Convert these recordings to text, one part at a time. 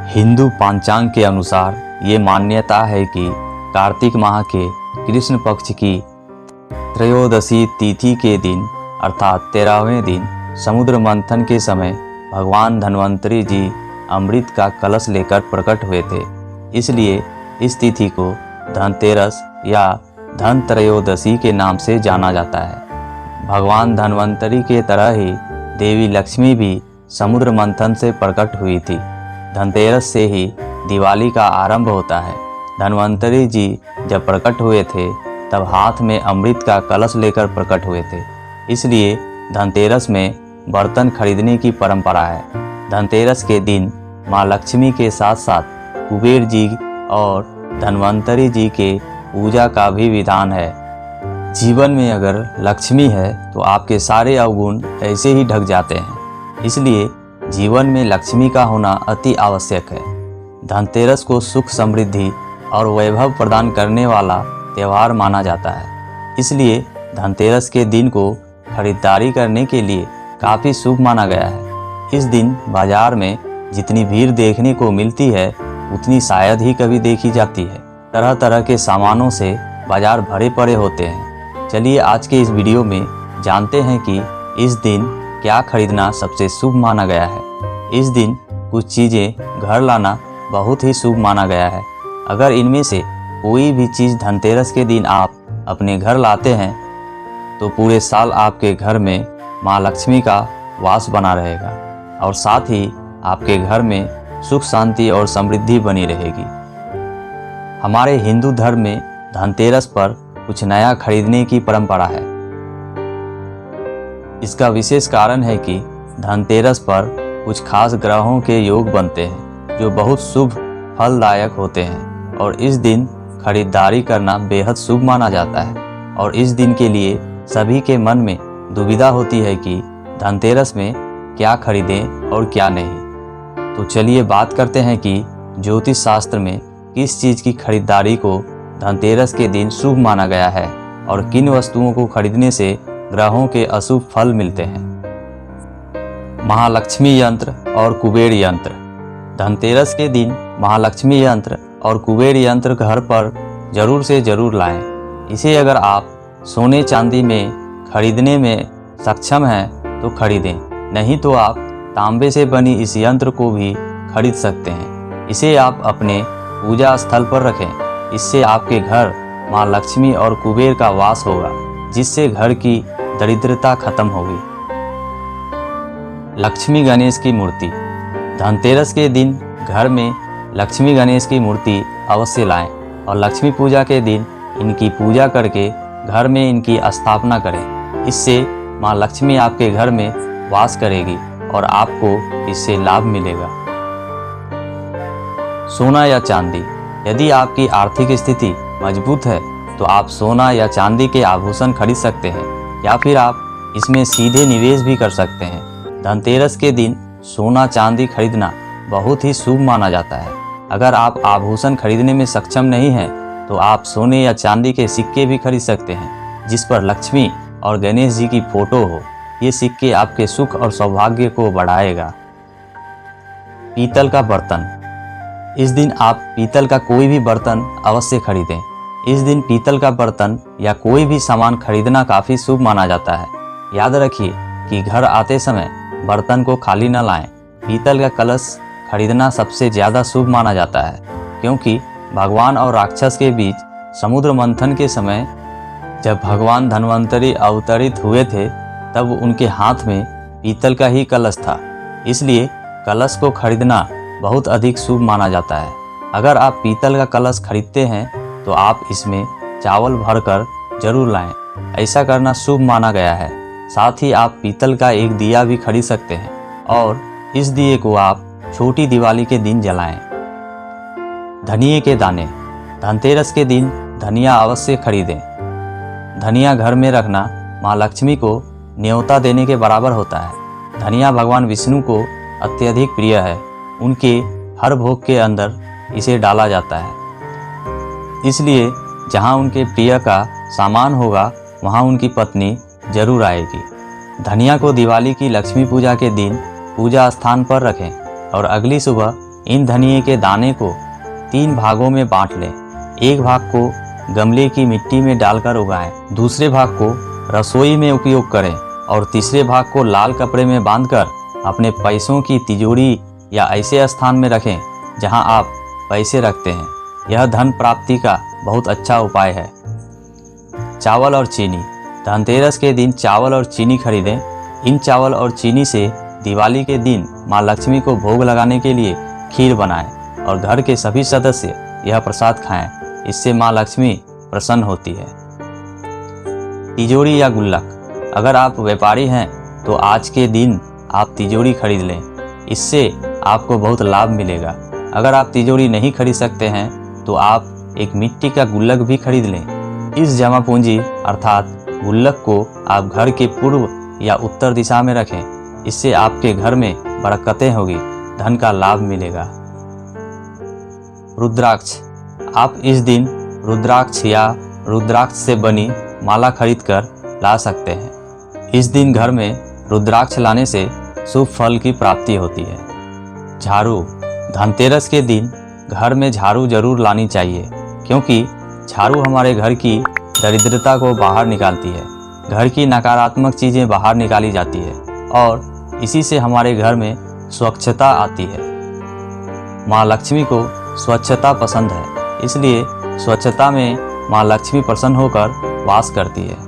हिंदू पंचांग के अनुसार ये मान्यता है कि कार्तिक माह के कृष्ण पक्ष की त्रयोदशी तिथि के दिन अर्थात 13वें दिन समुद्र मंथन के समय भगवान धन्वंतरी जी अमृत का कलश लेकर प्रकट हुए थे। इसलिए इस तिथि को धनतेरस या धन त्रयोदशी के नाम से जाना जाता है। भगवान धन्वंतरी के तरह ही देवी लक्ष्मी भी समुद्र मंथन से प्रकट हुई थी। धनतेरस से ही दिवाली का आरंभ होता है। धन्वंतरी जी जब प्रकट हुए थे तब हाथ में अमृत का कलश लेकर प्रकट हुए थे। इसलिए धनतेरस में बर्तन खरीदने की परंपरा है। धनतेरस के दिन माँ लक्ष्मी के साथ साथ कुबेर जी और धन्वंतरी जी के पूजा का भी विधान है। जीवन में अगर लक्ष्मी है तो आपके सारे अवगुण ऐसे ही ढक जाते हैं। इसलिए जीवन में लक्ष्मी का होना अति आवश्यक है। धनतेरस को सुख समृद्धि और वैभव प्रदान करने वाला त्यौहार माना जाता है। इसलिए धनतेरस के दिन को खरीदारी करने के लिए काफ़ी शुभ माना गया है। इस दिन बाजार में जितनी भीड़ देखने को मिलती है उतनी शायद ही कभी देखी जाती है। तरह तरह के सामानों से बाजार भरे पड़े होते हैं। चलिए आज के इस वीडियो में जानते हैं कि इस दिन क्या खरीदना सबसे शुभ माना गया है। इस दिन कुछ चीज़ें घर लाना बहुत ही शुभ माना गया है। अगर इनमें से कोई भी चीज़ धनतेरस के दिन आप अपने घर लाते हैं तो पूरे साल आपके घर में माँ लक्ष्मी का वास बना रहेगा और साथ ही आपके घर में सुख शांति और समृद्धि बनी रहेगी। हमारे हिंदू धर्म में धनतेरस पर कुछ नया खरीदने की परंपरा है। इसका विशेष कारण है कि धनतेरस पर कुछ खास ग्रहों के योग बनते हैं जो बहुत शुभ फलदायक होते हैं और इस दिन खरीदारी करना बेहद शुभ माना जाता है। और इस दिन के लिए सभी के मन में दुविधा होती है कि धनतेरस में क्या खरीदें और क्या नहीं। तो चलिए बात करते हैं कि ज्योतिष शास्त्र में किस चीज़ की खरीदारी को धनतेरस के दिन शुभ माना गया है और किन वस्तुओं को खरीदने से ग्रहों के अशुभ फल मिलते हैं। महालक्ष्मी यंत्र और कुबेर यंत्र। धनतेरस के दिन महालक्ष्मी यंत्र और कुबेर यंत्र घर पर जरूर से जरूर लाएं। इसे अगर आप सोने चांदी में खरीदने में सक्षम हैं तो खरीदें, नहीं तो आप तांबे से बनी इस यंत्र को भी खरीद सकते हैं। इसे आप अपने पूजा स्थल पर रखें। इससे आपके घर माँ लक्ष्मी और कुबेर का वास होगा, जिससे घर की दरिद्रता खत्म होगी। लक्ष्मी गणेश की मूर्ति। धनतेरस के दिन घर में लक्ष्मी गणेश की मूर्ति अवश्य लाएं और लक्ष्मी पूजा के दिन इनकी पूजा करके घर में इनकी स्थापना करें। इससे माँ लक्ष्मी आपके घर में वास करेगी और आपको इससे लाभ मिलेगा। सोना या चांदी। यदि आपकी आर्थिक स्थिति मजबूत है तो आप सोना या चांदी के आभूषण खरीद सकते हैं या फिर आप इसमें सीधे निवेश भी कर सकते हैं। धनतेरस के दिन सोना चांदी खरीदना बहुत ही शुभ माना जाता है। अगर आप आभूषण खरीदने में सक्षम नहीं हैं तो आप सोने या चांदी के सिक्के भी खरीद सकते हैं जिस पर लक्ष्मी और गणेश जी की फोटो हो। ये सिक्के आपके सुख और सौभाग्य को बढ़ाएगा। पीतल का बर्तन। इस दिन आप पीतल का कोई भी बर्तन अवश्य खरीदें। इस दिन पीतल का बर्तन या कोई भी सामान खरीदना काफ़ी शुभ माना जाता है। याद रखिए कि घर आते समय बर्तन को खाली न लाएं। पीतल का कलश खरीदना सबसे ज़्यादा शुभ माना जाता है, क्योंकि भगवान और राक्षस के बीच समुद्र मंथन के समय जब भगवान धन्वंतरी अवतरित हुए थे तब उनके हाथ में पीतल का ही कलश था। इसलिए कलश को खरीदना बहुत अधिक शुभ माना जाता है। अगर आप पीतल का कलश खरीदते हैं तो आप इसमें चावल भरकर जरूर लाएं। ऐसा करना शुभ माना गया है। साथ ही आप पीतल का एक दिया भी खरीद सकते हैं और इस दिए को आप छोटी दिवाली के दिन जलाएं। धनिये के दाने। धनतेरस के दिन धनिया अवश्य खरीदें। धनिया घर में रखना माँ लक्ष्मी को न्योता देने के बराबर होता है। धनिया भगवान विष्णु को अत्यधिक प्रिय है। उनके हर भोग के अंदर इसे डाला जाता है। इसलिए जहाँ उनके प्रिय का सामान होगा वहाँ उनकी पत्नी जरूर आएगी। धनिया को दिवाली की लक्ष्मी पूजा के दिन पूजा स्थान पर रखें और अगली सुबह इन धनिये के दाने को 3 भागों में बांट लें। एक भाग को गमले की मिट्टी में डालकर उगाएं, दूसरे भाग को रसोई में उपयोग करें और तीसरे भाग को लाल कपड़े में बांधकर अपने पैसों की तिजोरी या ऐसे स्थान में रखें जहां आप पैसे रखते हैं। यह धन प्राप्ति का बहुत अच्छा उपाय है। चावल और चीनी। धनतेरस के दिन चावल और चीनी खरीदें। इन चावल और चीनी से दिवाली के दिन माँ लक्ष्मी को भोग लगाने के लिए खीर बनाएं और घर के सभी सदस्य यह प्रसाद खाएं। इससे माँ लक्ष्मी प्रसन्न होती है। तिजोरी या गुल्लक। अगर आप व्यापारी हैं तो आज के दिन आप तिजोरी खरीद लें, इससे आपको बहुत लाभ मिलेगा। अगर आप तिजोरी नहीं खरीद सकते हैं तो आप एक मिट्टी का गुल्लक भी खरीद लें। इस जमा पूंजी अर्थात गुल्लक को आप घर के पूर्व या उत्तर दिशा में रखें। इससे आपके घर में बरकतें होगी, धन का लाभ मिलेगा। रुद्राक्ष। आप इस दिन रुद्राक्ष या रुद्राक्ष से बनी माला खरीद कर ला सकते हैं। इस दिन घर में रुद्राक्ष लाने से शुभ फल की प्राप्ति होती है। झाड़ू। धनतेरस के दिन घर में झाड़ू जरूर लानी चाहिए, क्योंकि झाड़ू हमारे घर की दरिद्रता को बाहर निकालती है। घर की नकारात्मक चीज़ें बाहर निकाली जाती है और इसी से हमारे घर में स्वच्छता आती है। माँ लक्ष्मी को स्वच्छता पसंद है, इसलिए स्वच्छता में माँ लक्ष्मी प्रसन्न होकर वास करती है।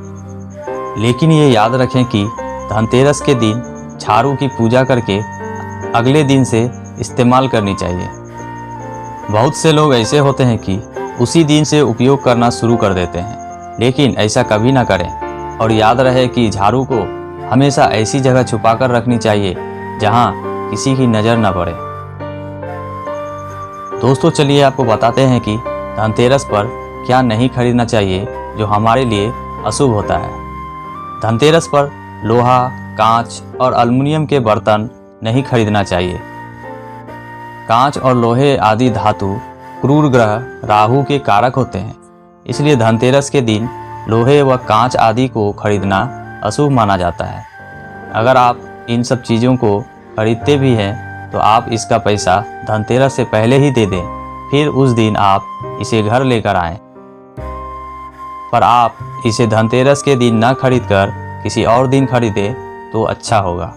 लेकिन ये याद रखें कि धनतेरस के दिन झाड़ू की पूजा करके अगले दिन से इस्तेमाल करनी चाहिए। बहुत से लोग ऐसे होते हैं कि उसी दिन से उपयोग करना शुरू कर देते हैं, लेकिन ऐसा कभी ना करें। और याद रहे कि झाड़ू को हमेशा ऐसी जगह छुपाकर रखनी चाहिए जहां किसी की नज़र न पड़े। दोस्तों, चलिए आपको बताते हैं कि धनतेरस पर क्या नहीं खरीदना चाहिए जो हमारे लिए अशुभ होता है। धनतेरस पर लोहा, कांच और एल्युमिनियम के बर्तन नहीं खरीदना चाहिए। कांच और लोहे आदि धातु क्रूर ग्रह राहु के कारक होते हैं, इसलिए धनतेरस के दिन लोहे व कांच आदि को खरीदना अशुभ माना जाता है। अगर आप इन सब चीज़ों को खरीदते भी हैं तो आप इसका पैसा धनतेरस से पहले ही दे दें, फिर उस दिन आप इसे घर लेकर आएं। पर आप इसे धनतेरस के दिन न खरीदकर किसी और दिन खरीदें तो अच्छा होगा।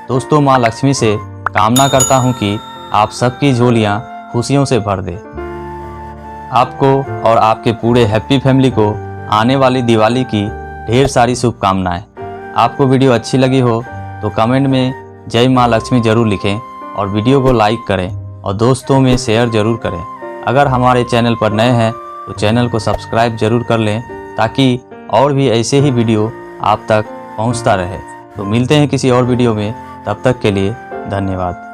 दोस्तों, माँ लक्ष्मी से कामना करता हूँ कि आप सबकी झोलियाँ खुशियों से भर दे। आपको और आपके पूरे हैप्पी फैमिली को आने वाली दिवाली की ढेर सारी शुभकामनाएं। आपको वीडियो अच्छी लगी हो तो कमेंट में जय माँ लक्ष्मी जरूर लिखें और वीडियो को लाइक करें और दोस्तों में शेयर जरूर करें। अगर हमारे चैनल पर नए हैं तो चैनल को सब्सक्राइब जरूर कर लें, ताकि और भी ऐसे ही वीडियो आप तक पहुंचता रहे। तो मिलते हैं किसी और वीडियो में, तब तक के लिए धन्यवाद।